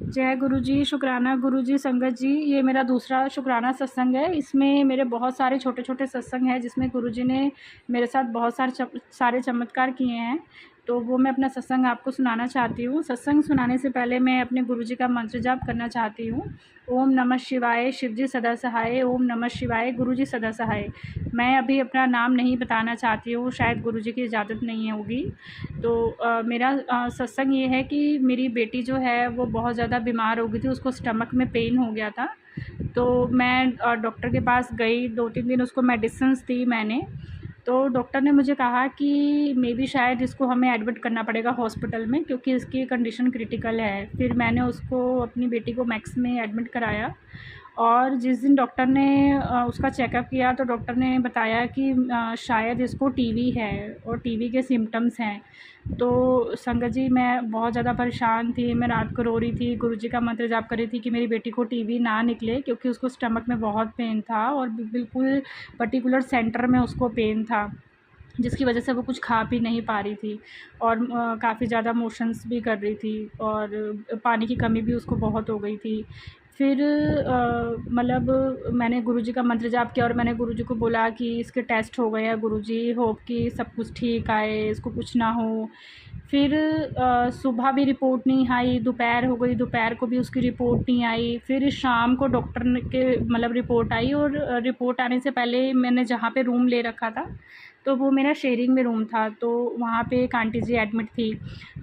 जय गुरु जी, शुक्राना गुरु जी, संगत जी। ये मेरा दूसरा शुक्राना सत्संग है। इसमें मेरे बहुत सारे छोटे-छोटे सत्संग हैं जिसमें गुरु जी ने मेरे साथ बहुत सारे चमत्कार किए हैं। तो वो मैं अपना सत्संग आपको सुनाना चाहती हूँ। सत्संग सुनाने से पहले मैं अपने गुरु जी का मंत्र जाप करना चाहती हूँ। ओम नमः शिवाय, शिव जी सदा सहाय। ओम नमः शिवाय, गुरु जी सदा सहाय। मैं अभी अपना नाम नहीं बताना चाहती हूँ, शायद गुरु जी की इजाज़त नहीं होगी। तो मेरा सत्संग ये है कि मेरी बेटी जो है वो बहुत ज़्यादा बीमार हो गई थी, उसको स्टमक में पेन हो गया था। तो मैं डॉक्टर के पास गई, 2-3 दिन उसको मेडिसिन्स दी मैंने। तो डॉक्टर ने मुझे कहा कि मे बी शायद इसको हमें एडमिट करना पड़ेगा हॉस्पिटल में, क्योंकि इसकी कंडीशन क्रिटिकल है। फिर मैंने उसको, अपनी बेटी को मैक्स में एडमिट कराया। और जिस दिन डॉक्टर ने उसका चेकअप किया तो डॉक्टर ने बताया कि शायद इसको टीबी है और टीबी के सिम्पटम्स हैं। तो संगत जी, मैं बहुत ज़्यादा परेशान थी। मैं रात को रो रही थी, गुरुजी का मंत्र जाप कर रही थी कि मेरी बेटी को टीबी ना निकले, क्योंकि उसको स्टमक में बहुत पेन था और बिल्कुल पर्टिकुलर सेंटर में उसको पेन था, जिसकी वजह से वो कुछ खा पी नहीं पा रही थी और काफ़ी ज़्यादा मोशंस भी कर रही थी और पानी की कमी भी उसको बहुत हो गई थी। फिर मतलब मैंने गुरुजी का मंत्र जाप किया और मैंने गुरुजी को बोला कि इसके टेस्ट हो गए हैं गुरुजी, होप कि सब कुछ ठीक आए, इसको कुछ ना हो। फिर सुबह भी रिपोर्ट नहीं आई, दोपहर हो गई, दोपहर को भी उसकी रिपोर्ट नहीं आई। फिर शाम को डॉक्टर ने के मतलब रिपोर्ट आई और रिपोर्ट आने से पहले मैंने जहाँ पे रूम ले रखा था, तो वो मेरा शेयरिंग में रूम था, तो वहाँ पे एक आंटी जी एडमिट थी।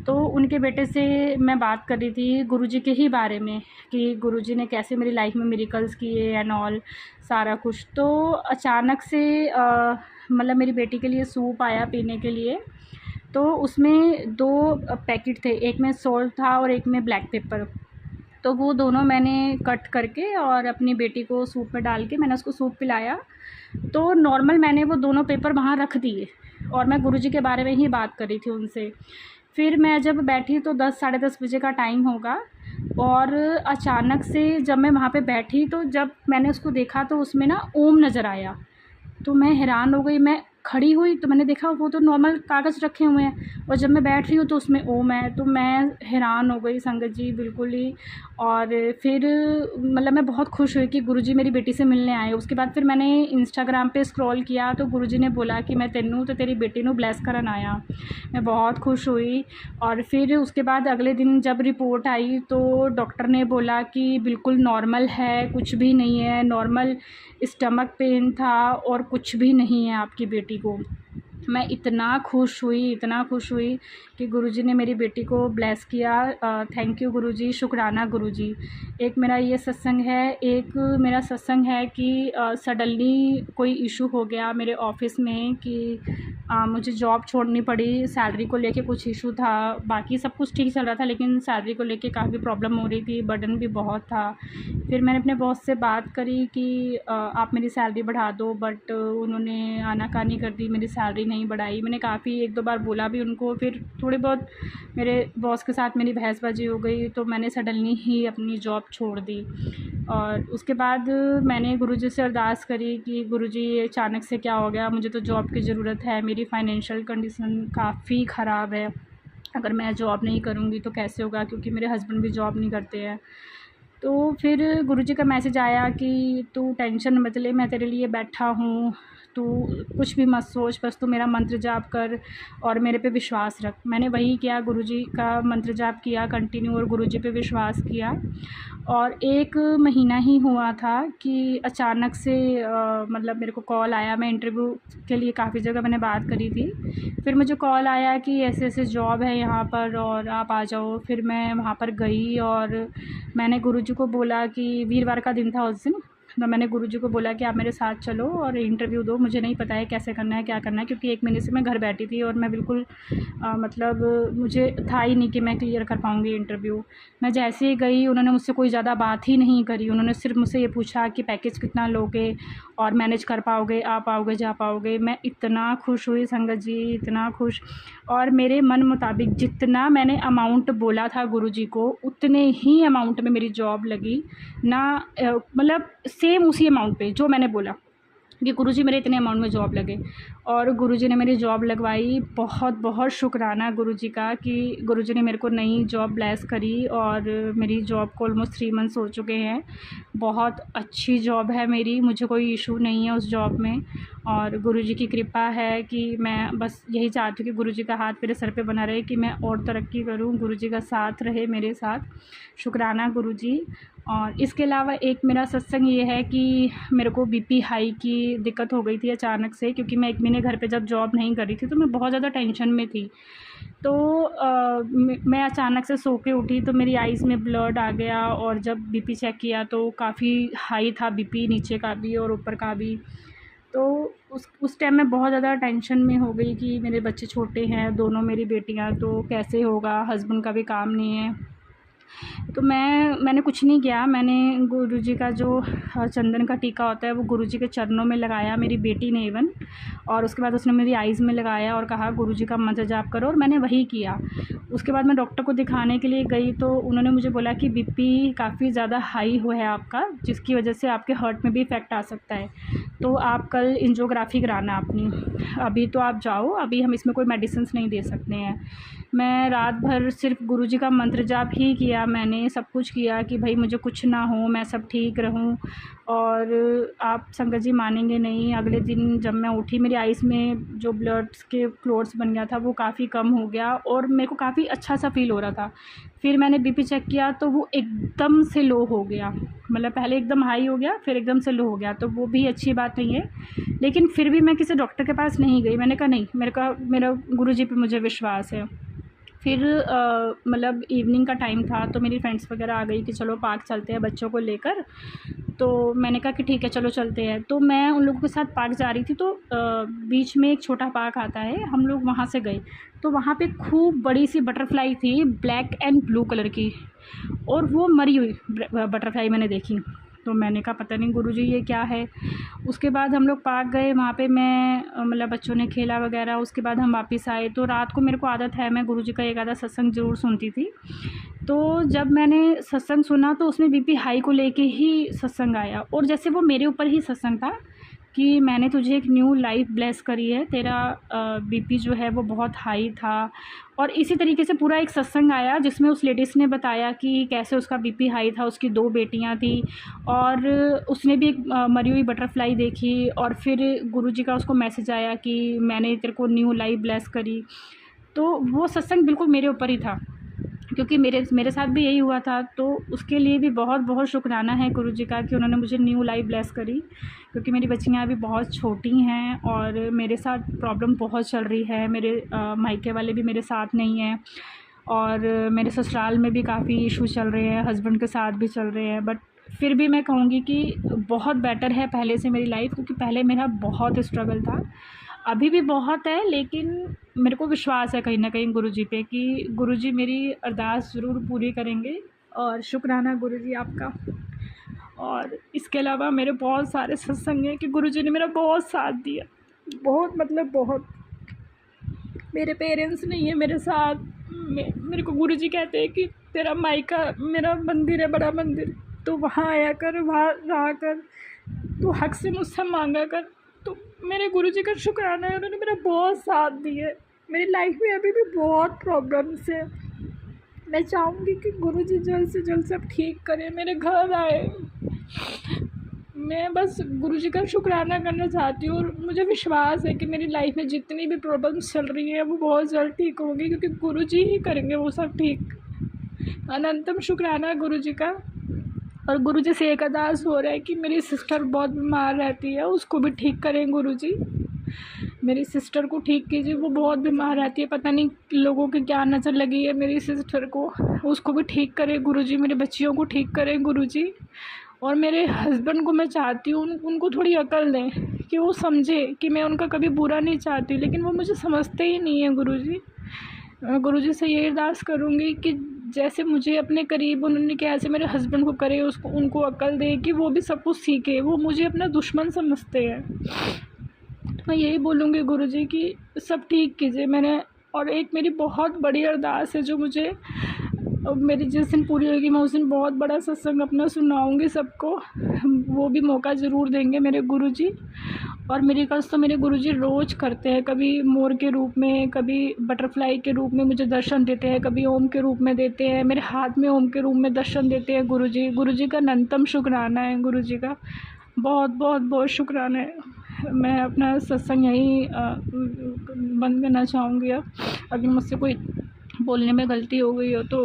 तो उनके बेटे से मैं बात कर रही थी गुरुजी के ही बारे में कि गुरुजी ने कैसे मेरी लाइफ में मिरेकल्स किए एंड ऑल सारा कुछ। तो अचानक से मतलब मेरी बेटी के लिए सूप आया पीने के लिए। तो उसमें 2 पैकेट थे, एक में सॉल्ट था और एक में ब्लैक पेपर। तो वो दोनों मैंने कट करके और अपनी बेटी को सूप में डाल के मैंने उसको सूप पिलाया। तो नॉर्मल मैंने वो दोनों पेपर वहाँ रख दिए और मैं गुरुजी के बारे में ही बात कर रही थी उनसे। फिर मैं जब बैठी तो 10 साढ़े 10 बजे का टाइम होगा और अचानक से जब मैं वहाँ पे बैठी तो जब मैंने उसको देखा तो उसमें ना ओम नज़र आया। तो मैं हैरान हो गई, मैं खड़ी हुई तो मैंने देखा वो तो नॉर्मल कागज़ रखे हुए हैं और जब मैं बैठ रही हूँ तो उसमें ओम है। तो मैं हैरान हो गई संगत जी, बिल्कुल ही। और फिर मतलब मैं बहुत खुश हुई कि गुरुजी मेरी बेटी से मिलने आए। उसके बाद फिर मैंने इंस्टाग्राम पे स्क्रॉल किया तो गुरुजी ने बोला कि मैं तेनू तो तेरी बेटी नू ब्लैस करन आया। मैं बहुत खुश हुई। और फिर उसके बाद अगले दिन जब रिपोर्ट आई तो डॉक्टर ने बोला कि बिल्कुल नॉर्मल है, कुछ भी नहीं है, नॉर्मल स्टमक पेन था और कुछ भी नहीं है आपकी बेटी को। मैं इतना खुश हुई, इतना खुश हुई कि गुरुजी ने मेरी बेटी को ब्लेस किया। थैंक यू गुरुजी, शुक्राना गुरुजी। एक मेरा ये सत्संग है। एक मेरा सत्संग है कि सडनली कोई इशू हो गया मेरे ऑफ़िस में कि मुझे जॉब छोड़नी पड़ी। सैलरी को लेके कुछ इशू था, बाकी सब कुछ ठीक चल रहा था, लेकिन सैलरी को लेके काफ़ी प्रॉब्लम हो रही थी, बर्डन भी बहुत था। फिर मैंने अपने बॉस से बात करी कि आप मेरी सैलरी बढ़ा दो, बट उन्होंने आनाकानी कर दी, मेरी सैलरी नहीं बढ़ाई। मैंने काफ़ी 1-2 बार बोला भी उनको। फिर थोड़ी बहुत मेरे बॉस के साथ मेरी बहसबाजी हो गई तो मैंने सडनली ही अपनी जॉब छोड़ दी। और उसके बाद मैंने गुरुजी से अरदास करी कि गुरुजी अचानक से क्या हो गया, मुझे तो जॉब की ज़रूरत है, मेरी फ़ाइनेंशियल कंडीशन काफ़ी ख़राब है, अगर मैं जॉब नहीं करूँगी तो कैसे होगा, क्योंकि मेरे हस्बैंड भी जॉब नहीं करते हैं। तो फिर गुरुजी का मैसेज आया कि तू टेंशन मत ले, मैं तेरे लिए बैठा हूँ, तू कुछ भी मत सोच, बस तू मेरा मंत्र जाप कर और मेरे पे विश्वास रख। मैंने वही किया, गुरुजी का मंत्र जाप किया कंटिन्यू और गुरुजी पे विश्वास किया। और 1 महीना ही हुआ था कि अचानक से मतलब मेरे को कॉल आया। मैं इंटरव्यू के लिए काफ़ी जगह मैंने बात करी थी। फिर मुझे कॉल आया कि ऐसे-ऐसे जॉब है यहाँ पर और आप आ जाओ। फिर मैं वहाँ पर गई और मैंने गुरुजी को बोला कि वीरवार का दिन था उस दिन, तो मैंने गुरुजी को बोला कि आप मेरे साथ चलो और इंटरव्यू दो। मुझे नहीं पता है कैसे करना है, क्या करना है, क्योंकि 1 महीने से मैं घर बैठी थी और मैं बिल्कुल मतलब मुझे था ही नहीं कि मैं क्लियर कर पाऊँगी इंटरव्यू। मैं जैसे ही गई उन्होंने मुझसे कोई ज़्यादा बात ही नहीं करी। उन्होंने सिर्फ़ मुझसे ये पूछा कि पैकेज कितना लोगे और मैनेज कर पाओगे, आ पाओगे, जा पाओगे। मैं इतना खुश हुई संगत जी, इतना खुश। और मेरे मन मुताबिक जितना मैंने अमाउंट बोला था गुरुजी को, उतने ही अमाउंट में मेरी जॉब लगी ना। मतलब सेम उसी अमाउंट पे जो मैंने बोला, कि गुरुजी मेरे इतने अमाउंट में जॉब लगे। और गुरुजी ने मेरी जॉब लगवाई। बहुत बहुत शुक्राना गुरुजी का कि गुरुजी ने मेरे को नई जॉब ब्लेस करी और मेरी जॉब को ऑलमोस्ट 3 मंथ्स हो चुके हैं। बहुत अच्छी जॉब है मेरी, मुझे कोई इशू नहीं है उस जॉब में। और गुरुजी की कृपा है कि मैं बस यही चाहती हूँ कि गुरुजी का हाथ मेरे सर पे बना रहे, कि मैं और तरक्की करूँ, गुरुजी का साथ रहे मेरे साथ। शुक्राना गुरुजी। और इसके अलावा एक मेरा सत्संग ये है कि मेरे को बीपी हाई की दिक्कत हो गई थी अचानक से, क्योंकि मैं 1 महीने घर पे जब जॉब नहीं कर रही थी तो मैं बहुत ज़्यादा टेंशन में थी। तो मैं अचानक से सो के उठी तो मेरी आइज़ में ब्लड आ गया, और जब बीपी चेक किया तो काफ़ी हाई था बीपी, नीचे का भी और ऊपर का भी। तो उस टाइम मैं बहुत ज़्यादा टेंशन में हो गई कि मेरे बच्चे छोटे हैं, दोनों मेरी बेटियां, तो कैसे होगा, हस्बैंड का भी काम नहीं है। तो मैंने कुछ नहीं किया। मैंने गुरुजी का जो चंदन का टीका होता है वो गुरुजी के चरणों में लगाया, मेरी बेटी ने इवन। और उसके बाद उसने मेरी आइज़ में लगाया और कहा गुरुजी का मंत्र जाप करो, और मैंने वही किया। उसके बाद मैं डॉक्टर को दिखाने के लिए गई तो उन्होंने मुझे बोला कि बीपी काफ़ी ज़्यादा हाई हुआ है आपका, जिसकी वजह से आपके हार्ट में भी इफ़ेक्ट आ सकता है। तो आप कल एंजियोग्राफी कराना अपनी। अभी तो आप जाओ, अभी हम इसमें कोई मेडिसिन्स नहीं दे सकते हैं। मैं रात भर सिर्फ गुरुजी का मंत्र जाप ही किया, मैंने सब कुछ किया कि भाई मुझे कुछ ना हो, मैं सब ठीक रहूं। और आप संगत जी मानेंगे नहीं, अगले दिन जब मैं उठी मेरी आइज़ में जो ब्लड के क्लोट्स बन गया था वो काफ़ी कम हो गया और मेरे को काफ़ी अच्छा सा फील हो रहा था। फिर मैंने बीपी चेक किया तो वो एकदम से लो हो गया, मतलब पहले एकदम हाई हो गया फिर एकदम से लो हो गया, तो वो भी अच्छी बात नहीं है। लेकिन फिर भी मैं किसी डॉक्टर के पास नहीं गई, मैंने कहा नहीं, मेरा गुरुजी पे मुझे विश्वास है। फिर मतलब इवनिंग का टाइम था तो मेरी फ्रेंड्स वगैरह आ गई कि चलो पार्क चलते हैं बच्चों को लेकर। तो मैंने कहा कि ठीक है चलो चलते हैं। तो मैं उन लोगों के साथ पार्क जा रही थी तो बीच में एक छोटा पार्क आता है, हम लोग वहाँ से गए। तो वहाँ पे खूब बड़ी सी बटरफ्लाई थी, ब्लैक एंड ब्लू कलर की, और वो मरी हुई बटरफ्लाई मैंने देखी। तो मैंने कहा पता नहीं गुरुजी ये क्या है। उसके बाद हम लोग पार्क गए, वहाँ पे मैं मतलब बच्चों ने खेला वगैरह। उसके बाद हम वापस आए। तो रात को मेरे को आदत है मैं गुरुजी का एक आधा सत्संग ज़रूर सुनती थी। तो जब मैंने सत्संग सुना तो उसमें बीपी हाई को लेके ही सत्संग आया, और जैसे वो मेरे ऊपर ही सत्संग था कि मैंने तुझे एक न्यू लाइफ ब्लेस करी है, तेरा बीपी जो है वो बहुत हाई था। और इसी तरीके से पूरा एक सत्संग आया जिसमें उस लेडीज़ ने बताया कि कैसे उसका बीपी हाई था, उसकी 2 बेटियां थी और उसने भी एक मरी हुई बटरफ्लाई देखी। और फिर गुरुजी का उसको मैसेज आया कि मैंने तेरे को न्यू लाइफ ब्लेस करी। तो वो सत्संग बिल्कुल मेरे ऊपर ही था, क्योंकि मेरे साथ भी यही हुआ था। तो उसके लिए भी बहुत बहुत शुक्राना है गुरुजी का कि उन्होंने मुझे न्यू लाइफ ब्लेस करी, क्योंकि मेरी बच्चियाँ अभी बहुत छोटी हैं और मेरे साथ प्रॉब्लम बहुत चल रही है। मेरे मायके वाले भी मेरे साथ नहीं हैं, और मेरे ससुराल में भी काफ़ी इशू चल रहे हैं, हस्बैंड के साथ भी चल रहे हैं। बट फिर भी मैं कहूँगी कि बहुत बेटर है पहले से मेरी लाइफ, क्योंकि पहले मेरा बहुत स्ट्रगल था, अभी भी बहुत है। लेकिन मेरे को विश्वास है कहीं ना कहीं गुरुजी पे कि गुरुजी मेरी अरदास ज़रूर पूरी करेंगे। और शुक्राना गुरुजी आपका। और इसके अलावा मेरे बहुत सारे सत्संग हैं कि गुरुजी ने मेरा बहुत साथ दिया, बहुत मतलब बहुत। मेरे पेरेंट्स नहीं है मेरे साथ, मेरे को गुरुजी कहते हैं कि तेरा मायका मेरा मंदिर है, बड़ा मंदिर, तो वहाँ आया कर, वहाँ रहा कर, तो हक से मुझसे मांगा कर। तो मेरे गुरुजी का शुक्राना है, उन्होंने मेरा बहुत साथ दिया है। मेरी लाइफ में अभी भी बहुत प्रॉब्लम्स है। मैं चाहूँगी कि गुरुजी जल्द से जल्द सब ठीक करें, मेरे घर आए। मैं बस गुरुजी का शुक्राना करना चाहती हूँ, और मुझे विश्वास है कि मेरी लाइफ में जितनी भी प्रॉब्लम्स चल रही हैं वो बहुत जल्द ठीक होंगी, क्योंकि गुरुजी ही करेंगे वो सब ठीक। अनंतम शुक्राना गुरुजी का। और गुरुजी से एक अरदास हो रहा है कि मेरी सिस्टर बहुत बीमार रहती है, उसको भी ठीक करें गुरुजी। मेरी सिस्टर को ठीक कीजिए, वो बहुत बीमार रहती है, पता नहीं लोगों की क्या नज़र लगी है मेरी सिस्टर को, उसको भी ठीक करें गुरुजी। मेरे बच्चियों को ठीक करें गुरुजी। और मेरे हस्बैंड को मैं चाहती हूँ उनको थोड़ी अकल दें कि वो समझे कि मैं उनका कभी बुरा नहीं चाहती, लेकिन वो मुझे समझते ही नहीं है गुरुजी। गुरुजी से ये अरदास करूँगी कि जैसे मुझे अपने करीब उन्होंने किया ऐसे मेरे हस्बैंड को करे, उसको उनको अकल दे कि वो भी सब कुछ सीखे। वो मुझे अपना दुश्मन समझते हैं। मैं यही बोलूँगी गुरुजी कि सब ठीक कीजिए। और एक मेरी बहुत बड़ी अरदास है जो मुझे और मेरी जिस दिन पूरी होगी मैं उस दिन बहुत बड़ा सत्संग अपना सुनाऊंगी सबको, वो भी मौका ज़रूर देंगे मेरे गुरुजी। और मेरी कस तो मेरे गुरुजी रोज़ करते हैं, कभी मोर के रूप में, कभी बटरफ्लाई के रूप में मुझे दर्शन देते हैं, कभी ओम के रूप में देते हैं, मेरे हाथ में ओम के रूप में दर्शन देते हैं गुरुजी। गुरुजी का अनंतम शुक्राना है, गुरुजी का बहुत बहुत बहुत शुक्राना है। मैं अपना सत्संग यहीं बंद करना चाहूँगी। अब अगर मुझसे कोई बोलने में गलती हो गई हो तो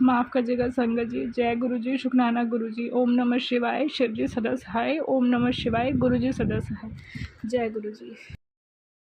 माफ़ करिएगा संगत जी। जय गुरु जी, शुक्राना गुरु जी। ओम नमः शिवाय, शिव जी सदा सहाय। ओम नमः शिवाय, गुरु जी सदा सहाय। जय गुरु जी।